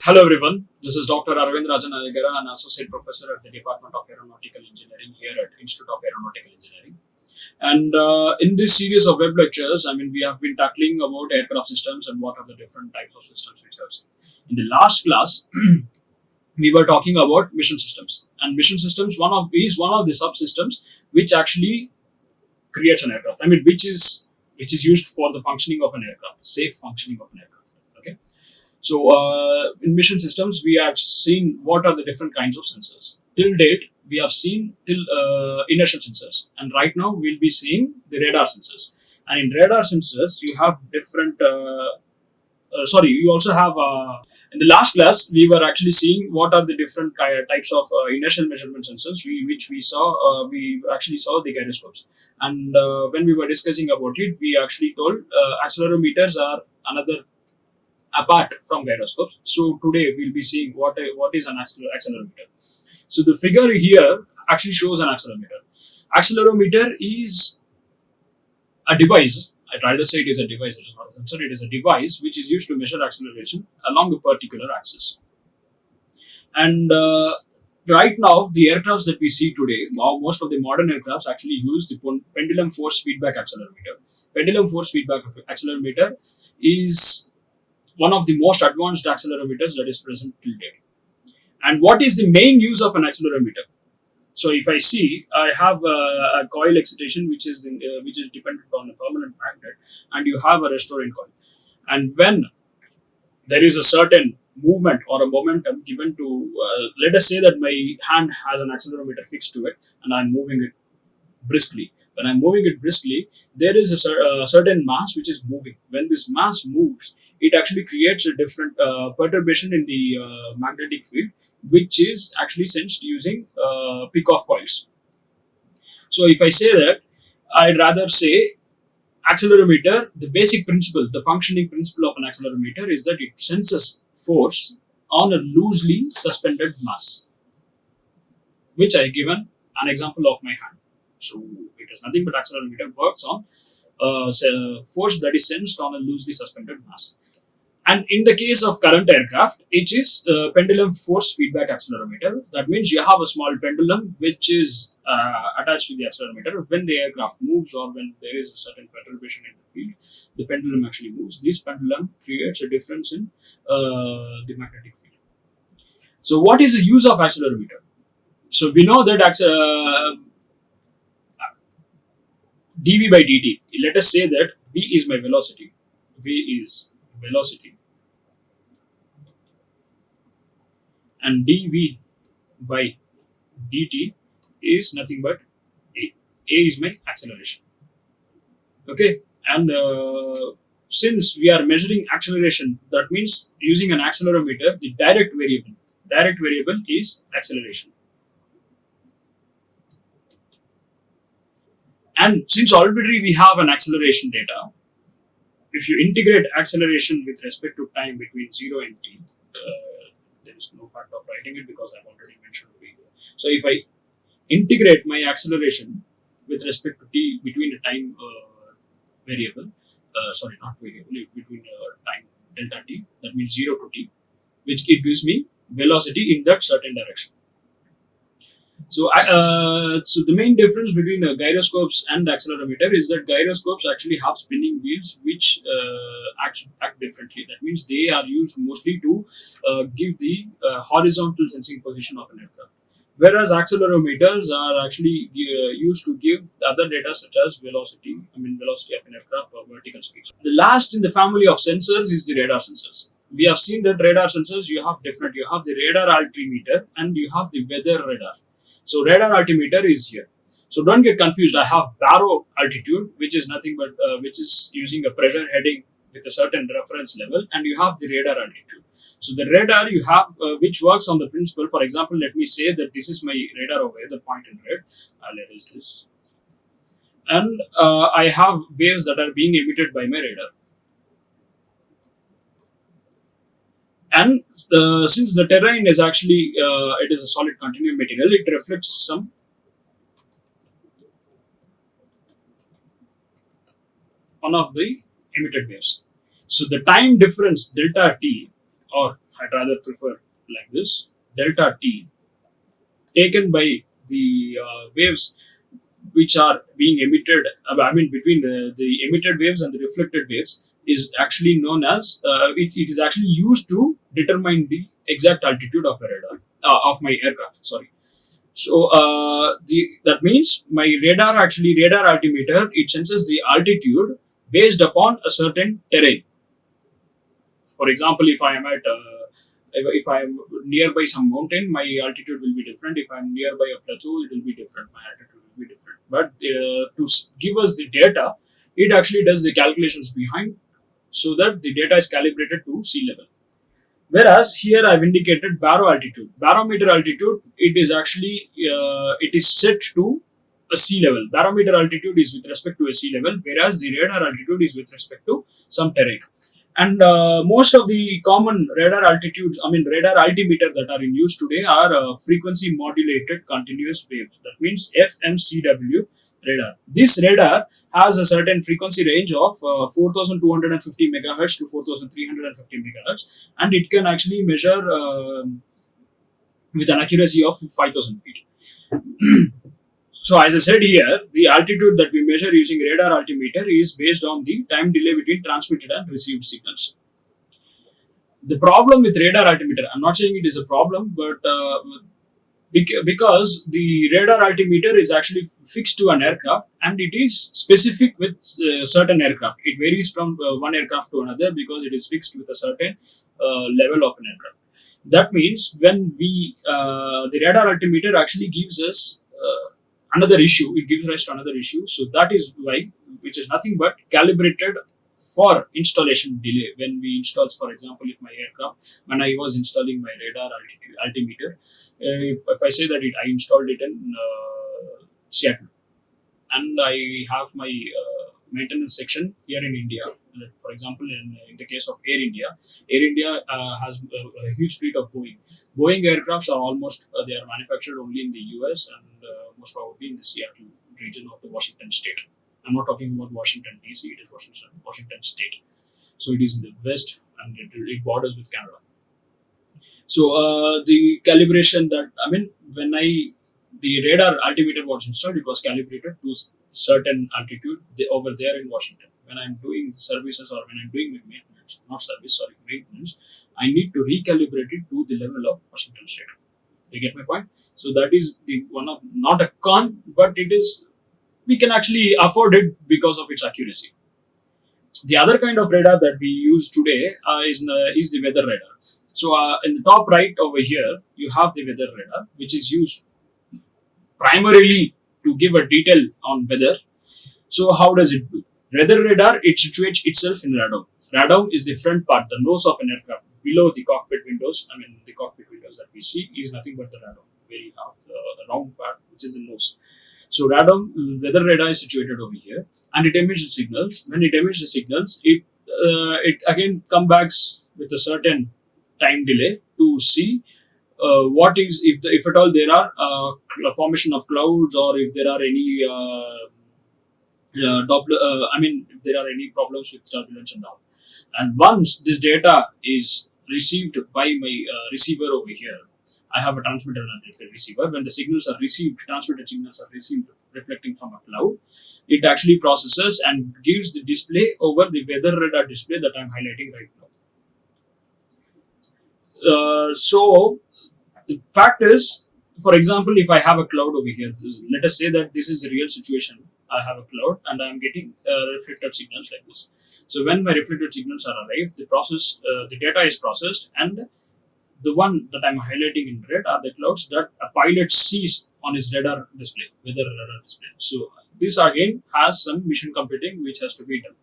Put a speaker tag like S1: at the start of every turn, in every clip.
S1: Hello everyone, this is Dr.Aravind Rajan Ayagara, an Associate Professor at the Department of Aeronautical Engineering here at Institute of Aeronautical Engineering. And in this series of web lectures, we have been tackling about aircraft systems and what are the different types of systems which we have seen. In the last class, we were talking about mission systems. And mission systems is one of the subsystems which actually creates an aircraft. Which is used for the functioning of an aircraft, safe functioning of an aircraft. Okay. So, in mission systems, we have seen what are the different kinds of sensors. Till date, we have seen till inertial sensors, and right now we'll be seeing the radar sensors. And in radar sensors, you have different. You also have. In the last class, we were actually seeing what are the different types of inertial measurement sensors, which we saw. We actually saw the gyroscopes, and when we were discussing about it, we actually told accelerometers are another apart from gyroscopes. So today we'll be seeing what is an accelerometer. So the figure here actually shows an accelerometer. Accelerometer is a device. I'd rather say it is a device. It is not a sensor. It is a device which is used to measure acceleration along a particular axis. And right now, the aircrafts that we see today, most of the modern aircrafts actually use the pendulum force feedback accelerometer. Pendulum force feedback accelerometer is one of the most advanced accelerometers that is present till date. And what is the main use of an accelerometer? So if I see, I have a coil excitation which is dependent on a permanent magnet, and you have a restaurant coil. And when there is a certain movement or a momentum given to, let us say that my hand has an accelerometer fixed to it, and I'm moving it briskly. When I'm moving it briskly, there is a certain mass which is moving. When this mass moves, it actually creates a different perturbation in the magnetic field, which is actually sensed using pick-off coils. So if I say that, I'd rather say accelerometer, the basic principle, the functioning principle of an accelerometer is that it senses force on a loosely suspended mass, which I given an example of my hand. So it is nothing but accelerometer works on force that is sensed on a loosely suspended mass. And in the case of current aircraft, it is pendulum force feedback accelerometer. That means you have a small pendulum which is attached to the accelerometer. When the aircraft moves or when there is a certain perturbation in the field, the pendulum actually moves. This pendulum creates a difference in the magnetic field. So what is the use of accelerometer? So we know that dv by dt, let us say that v is my velocity. V is velocity. And dv by dt is nothing but a. A is my acceleration. Okay, and since we are measuring acceleration, that means using an accelerometer, the direct variable is acceleration. And since already we have an acceleration data, if you integrate acceleration with respect to time between 0 and t, there is no fact of writing it because I've already mentioned it. So if I integrate my acceleration with respect to t between a time variable, between time delta t, that means 0 to t, which it gives me velocity in that certain direction. So, so the main difference between gyroscopes and accelerometer is that gyroscopes actually have spinning wheels which act differently. That means they are used mostly to give the horizontal sensing position of an aircraft, whereas accelerometers are actually used to give other data such as velocity of an aircraft or vertical speed. The last in the family of sensors is the radar sensors. We have seen that radar sensors you have the radar altimeter and you have the weather radar. So radar altimeter is here. So don't get confused. I have baro altitude, which is nothing but which is using a pressure heading with a certain reference level, and you have the radar altitude. So the radar you have, which works on the principle. For example, let me say that this is my radar over here, the point in red. I'll erase this, and I have waves that are being emitted by my radar. And since the terrain is actually it is a solid continuum material, it reflects some one of the emitted waves. So the time difference delta t or I'd rather prefer like this. Delta T taken by the waves which are being emitted, between the emitted waves and the reflected waves is actually known as, it is actually used to determine the exact altitude of a radar, of my aircraft, sorry. So that means my radar altimeter, it senses the altitude based upon a certain terrain. For example, if I am nearby some mountain, my altitude will be different. If I am nearby a plateau, it will be different. My altitude will be different. But give us the data, it actually does the calculations behind, so that the data is calibrated to sea level. Whereas here I've indicated baro altitude. Barometer altitude, it is actually it is set to a sea level. Barometer altitude is with respect to a sea level, whereas the radar altitude is with respect to some terrain. And most of the common radar altitudes, radar altimeter that are in use today are frequency modulated continuous waves. That means FMCW radar. This radar has a certain frequency range of 4250 megahertz to 4350 megahertz, and it can actually measure with an accuracy of 5000 feet. So as I said here, the altitude that we measure using radar altimeter is based on the time delay between transmitted and received signals. The problem with radar altimeter, I'm not saying it is a problem, but because the radar altimeter is actually fixed to an aircraft and it is specific with certain aircraft. It varies from one aircraft to another because it is fixed with a certain level of an aircraft. That means when the radar altimeter actually gives us another issue, it gives rise to another issue. So that is why, which is nothing but calibrated for installation delay. When we install, for example, if my aircraft, when I was installing my radar altimeter, if I say that I installed it in Seattle, and I have my maintenance section here in India. For example, in the case of Air India has a huge fleet of Boeing. Boeing aircrafts are almost, they are manufactured only in the US and most probably in the Seattle region of the Washington state. I'm not talking about Washington DC, it is Washington state. So it is in the west and it borders with Canada. So the calibration that, when the radar altimeter was installed, it was calibrated to certain altitude over there in Washington. When I'm doing services or when I'm doing my maintenance, I need to recalibrate it to the level of Washington state. You get my point? So that is the one of, not a con, but it is, we can actually afford it because of its accuracy. The other kind of radar that we use today is the weather radar. So in the top right over here, you have the weather radar, which is used primarily to give a detail on weather. So how does it do? Weather radar, it situates itself in radome. Radome is the front part, the nose of an aircraft. Below the cockpit windows, the cockpit windows that we see is nothing but the radome, where you have the round part, which is the nose. So radome, weather radar is situated over here, and it emits the signals. When it emits the signals, it again comes back with a certain time delay to see what is, if at all there are a formation of clouds, or if there are any if there are any problems with turbulence and all. And once this data is received by my receiver over here, I have a transmitter and a receiver. When the signals are received, transmitted signals are received reflecting from a cloud, it actually processes and gives the display over the weather radar display that I'm highlighting right now. So the fact is, for example, if I have a cloud over here, let us say that this is a real situation. I have a cloud and I am getting reflected signals like this. So when my reflected signals are arrived, the data is processed, and the one that I'm highlighting in red are the clouds that a pilot sees on his radar display, weather radar display. So this again has some mission computing which has to be done.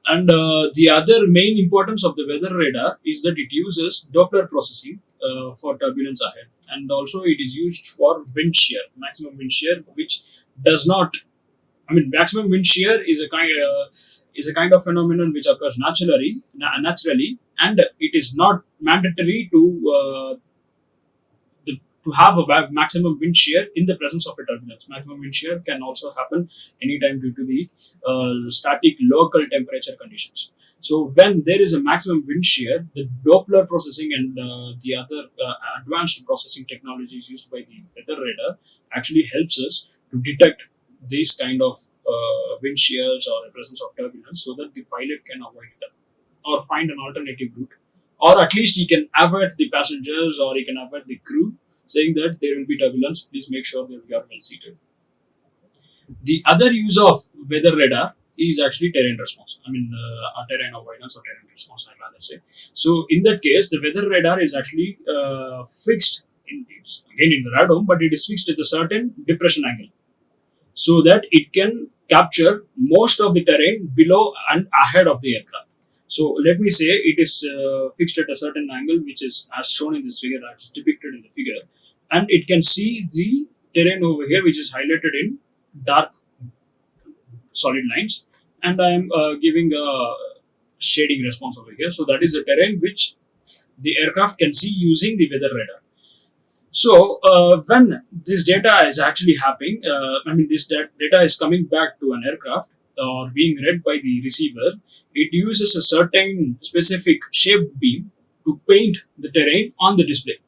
S1: And the other main importance of the weather radar is that it uses Doppler processing for turbulence ahead, and also it is used for wind shear, maximum wind shear, which does not. Maximum wind shear is a kind of phenomenon which occurs naturally, and it is not mandatory to to have a maximum wind shear in the presence of a turbulence. Maximum wind shear can also happen anytime due to the static local temperature conditions. So when there is a maximum wind shear, the Doppler processing and the other advanced processing technologies used by the weather radar actually helps us to detect these kind of wind shears or the presence of turbulence, so that the pilot can avoid it or find an alternative route, or at least he can avert the passengers or he can avert the crew, saying that there will be turbulence, please make sure that we are well seated. The other use of weather radar is actually terrain response. Terrain avoidance or terrain response, I'd rather say. So in that case, the weather radar is actually fixed again in the radome, but it is fixed at a certain depression angle, so that it can capture most of the terrain below and ahead of the aircraft. So let me say it is fixed at a certain angle, which is as shown in this figure, as depicted in the figure, and it can see the terrain over here, which is highlighted in dark solid lines, and I am giving a shading response over here. So that is the terrain which the aircraft can see using the weather radar. So when this data is actually happening, this data is coming back to an aircraft or being read by the receiver, it uses a certain specific shaped beam to paint the terrain on the display.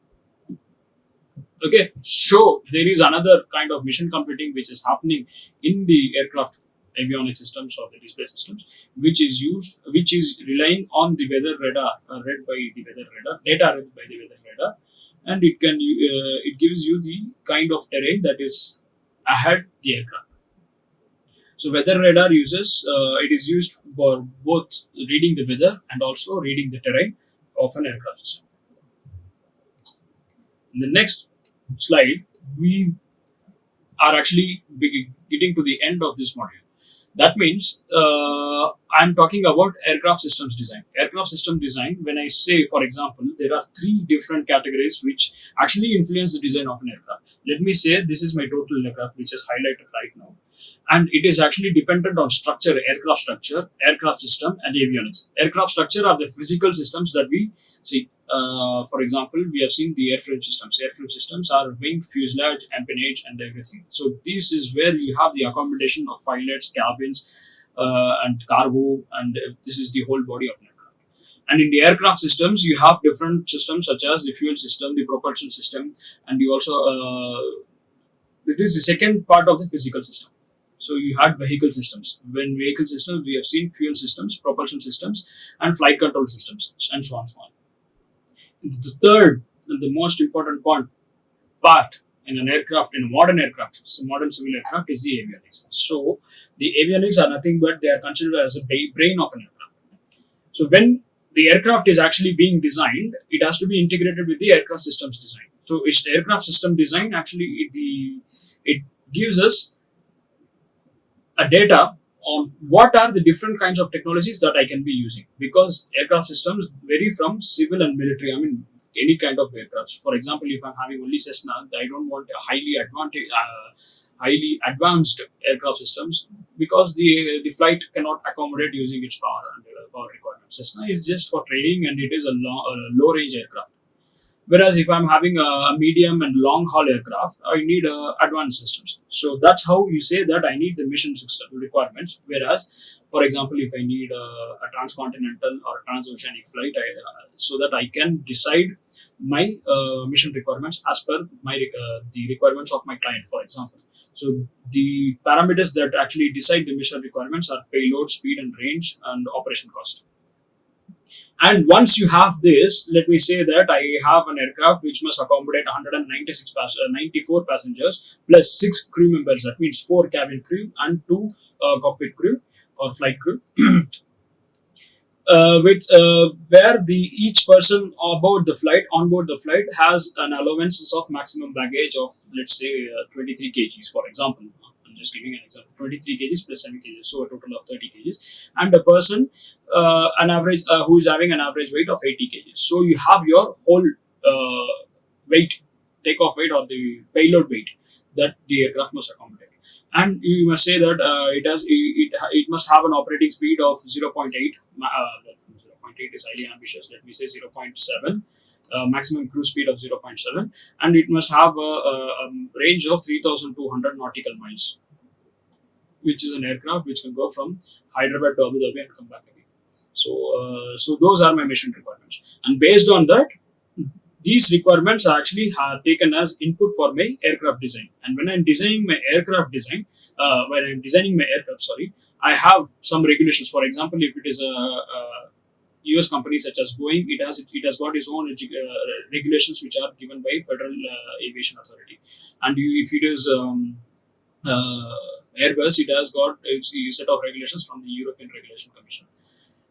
S1: Okay, so there is another kind of mission computing which is happening in the aircraft avionics systems or the display systems, which is relying on the weather radar read by the weather radar, data read by the weather radar, and it gives you the kind of terrain that is ahead the aircraft. So weather radar it is used for both reading the weather and also reading the terrain of an aircraft system. In the next slide, we are actually getting to the end of this module. That means I'm talking about aircraft systems design. Aircraft system design, when I say, for example, there are 3 different categories which actually influence the design of an aircraft. Let me say this is my total aircraft, which is highlighted right now. And it is actually dependent on structure, aircraft system, and avionics. Aircraft structure are the physical systems that we see. For example, we have seen the airframe systems. Airframe systems are wing, fuselage, empennage, and everything. So this is where you have the accommodation of pilots, cabins, and cargo, and this is the whole body of an aircraft. And in the aircraft systems, you have different systems such as the fuel system, the propulsion system, and you also it is the second part of the physical system. So you had vehicle systems. When vehicle systems, we have seen fuel systems, propulsion systems, and flight control systems, and so on and so on. The third and the most important part in an aircraft, in a modern aircraft, modern civil aircraft, is the avionics. So the avionics are nothing but they are considered as a brain of an aircraft. So when the aircraft is actually being designed, it has to be integrated with the aircraft systems design. So it's the aircraft system design actually it gives us a data on what are the different kinds of technologies that I can be using, because aircraft systems vary from civil and military. Any kind of aircraft. For example, if I'm having only Cessna, I don't want a highly advanced aircraft systems, because the flight cannot accommodate using its power and power requirements. Cessna is just for training, and it is a low range aircraft. Whereas if I'm having a medium and long haul aircraft, I need advanced systems. So that's how you say that I need the mission system requirements. Whereas, for example, if I need a transcontinental or a transoceanic flight, so that I can decide my mission requirements as per the requirements of my client, for example. So the parameters that actually decide the mission requirements are payload, speed and range, and operation cost. And once you have this, let me say that I have an aircraft which must accommodate 94 passengers plus 6 crew members. That means 4 cabin crew and 2 cockpit crew or flight crew. Where each person on board the flight has an allowances of maximum baggage of, let's say, 23 kgs, for example. I'm just giving an example: 23 kgs plus 7 kgs, so a total of 30 kgs, and a person who is having an average weight of 80 kgs. So you have your whole weight, takeoff weight, or the payload weight that the aircraft must accommodate. And you must say that it must have an operating speed of 0.8. 0.8 is highly ambitious. Let me say 0.7. maximum cruise speed of 0.7, and it must have a range of 3,200 nautical miles, which is an aircraft which can go from Hyderabad to Abu Dhabi and come back again. So those are my mission requirements, and based on that, these requirements are actually taken as input for my aircraft design. And when I'm designing my aircraft, sorry, I have some regulations. For example, if it is a US company such as Boeing, it has got its own regulations which are given by Federal Aviation Authority, and if it is Airbus, it has got its set of regulations from the European Regulation Commission.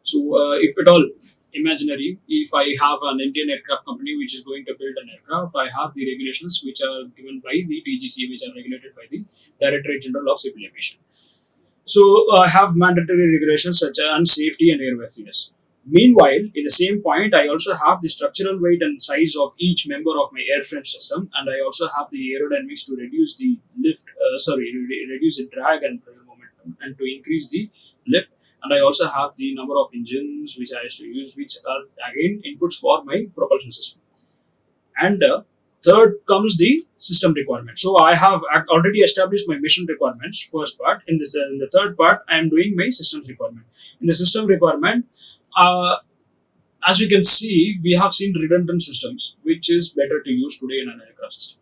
S1: So, if at all imaginary, if I have an Indian aircraft company which is going to build an aircraft, I have the regulations which are given by the DGC, which are regulated by the Directorate General of Civil Aviation. So, I have mandatory regulations such as safety and airworthiness. Meanwhile, in the same point, I also have the structural weight and size of each member of my airframe system, and I also have the aerodynamics to reduce the reduce the drag and pressure momentum, and to increase the lift. And I also have the number of engines which I have to use, which are again inputs for my propulsion system. And third comes the system requirement. So I have already established my mission requirements, first part. In the third part, I am doing my systems requirement. In the system requirement, as we can see, we have seen redundant systems, which is better to use today in an aircraft system.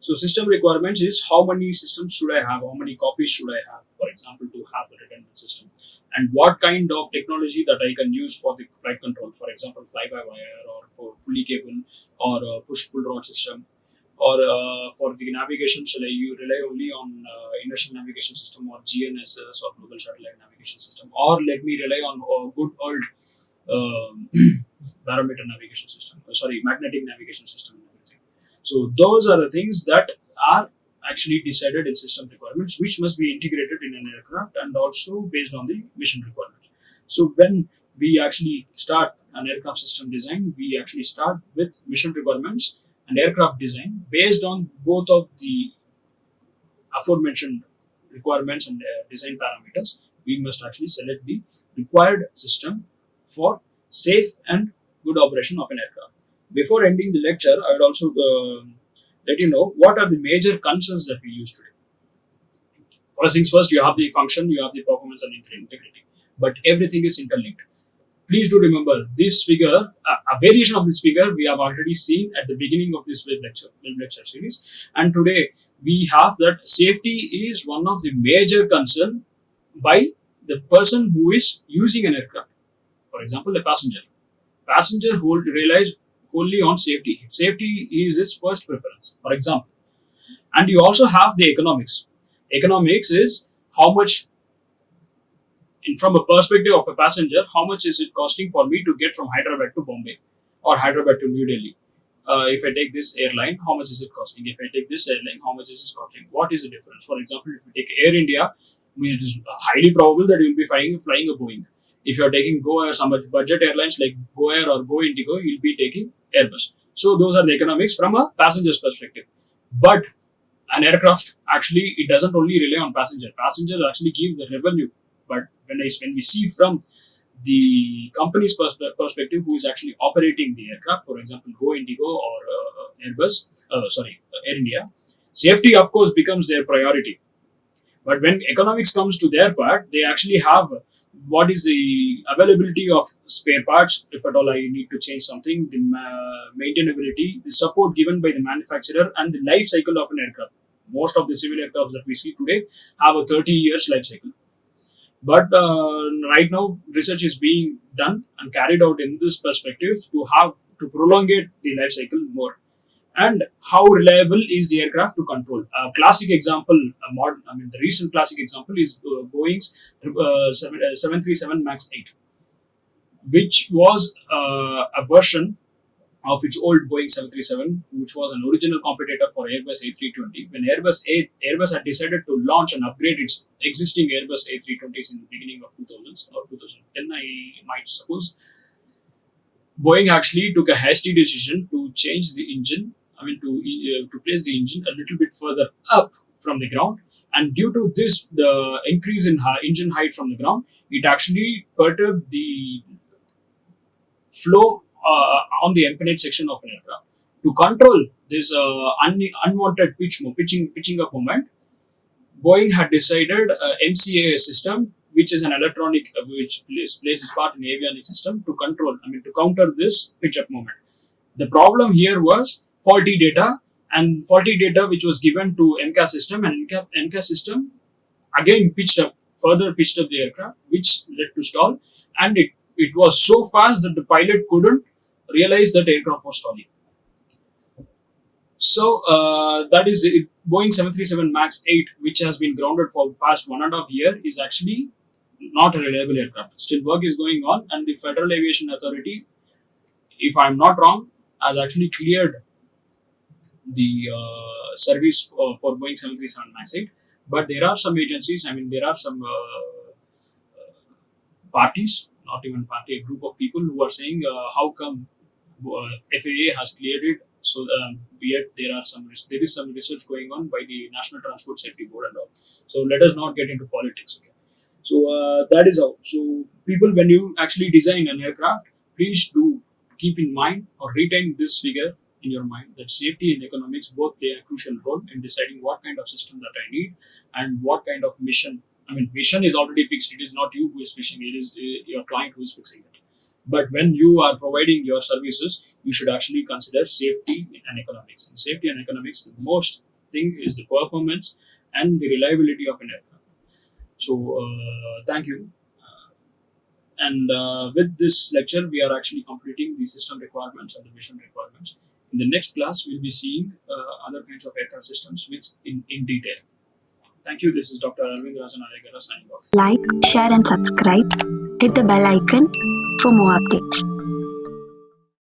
S1: So system requirements is how many systems should I have, how many copies should I have, for example, to have a redundant system, and what kind of technology that I can use for the flight control, for example, fly-by-wire or pulley cable or push-pull rod system, or for the navigation, shall I rely only on inertial navigation system or GNSS or global satellite navigation system, or let me rely on good old barometer navigation system, magnetic navigation system and everything. So those are the things that are actually decided in system requirements, which must be integrated in an aircraft and also based on the mission requirements. So when we actually start an aircraft system design, we actually start with mission requirements and aircraft design based on both of the aforementioned requirements and design parameters. We must actually select the required system for safe and good operation of an aircraft. Before ending the lecture, I would also let you know what are the major concerns that we use today. First things first, you have the function, you have the performance and integrity, but everything is interlinked. Please do remember this figure, a variation of this figure we have already seen at the beginning of this web lecture series, and today we have that safety is one of the major concern by the person who is using an aircraft. For example, a passenger who relies wholly on safety. Safety is his first preference, for example. And you also have the economics. Economics is how much, from a perspective of a passenger, how much is it costing for me to get from Hyderabad to Bombay or Hyderabad to New Delhi? If I take this airline, how much is it costing? If I take this airline, how much is it costing? What is the difference? For example, if you take Air India, which is highly probable that you will be flying a Boeing. If you are taking Go Air, some budget airlines like Go Air or Go Indigo, you will be taking Airbus. So those are the economics from a passenger's perspective. But an aircraft, actually, it doesn't only rely on passengers. Passengers actually give the revenue. But when we see from the company's perspective, who is actually operating the aircraft, for example, Go Indigo or Air India, safety, of course, becomes their priority. But when economics comes to their part, they actually have what is the availability of spare parts, if at all I need to change something, the maintainability, the support given by the manufacturer, and the life cycle of an aircraft. Most of the civil aircrafts that we see today have a 30 years life cycle. But right now, research is being done and carried out in this perspective to prolongate the life cycle more. And how reliable is the aircraft to control? A classic example, the recent classic example is Boeing's 737 MAX 8, which was a version of its old Boeing 737, which was an original competitor for Airbus A320. When Airbus had decided to launch and upgrade its existing Airbus A320s in the beginning of 2000s or 2010, I might suppose, Boeing actually took a hasty decision to change the engine. To place the engine a little bit further up from the ground, and due to this, the increase in engine height from the ground, it actually perturbed the flow on the empennage section of an aircraft. To control this unwanted pitching up moment, Boeing had decided MCAS system, which is an electronic which plays its part in avionics system to to counter this pitch up moment. The problem here was faulty data, and faulty data which was given to MCAS system, and MCAS system again further pitched up the aircraft, which led to stall, and it was so fast that the pilot couldn't realize that the aircraft was stalling. So that is it. Boeing 737 MAX 8, which has been grounded for past 1.5 years, is actually not a reliable aircraft. Still work is going on, and the Federal Aviation Authority, if I'm not wrong, has actually cleared the service for Boeing 737 MAX 8. But there are some agencies, there are some parties, not even party, a group of people who are saying, how come FAA has cleared it? So yet there is some research going on by the National Transport Safety Board and all. So let us not get into politics. Okay. So that is how. So people, when you actually design an aircraft, please do keep in mind or retain this figure in your mind, that safety and economics both play a crucial role in deciding what kind of system that I need and what kind of mission. Mission is already fixed. It is not you who is fixing it. It is your client who is fixing it. But when you are providing your services, you should actually consider safety and economics. In safety and economics, the most thing is the performance and the reliability of an aircraft. So thank you. And with this lecture, we are actually completing the system requirements and the mission requirements. In the next class, we'll be seeing other kinds of aircraft systems which in detail. Thank you. This is Dr. Aravind Rajan Ayagara signing off.
S2: Like, share and subscribe. Hit the bell icon for more updates.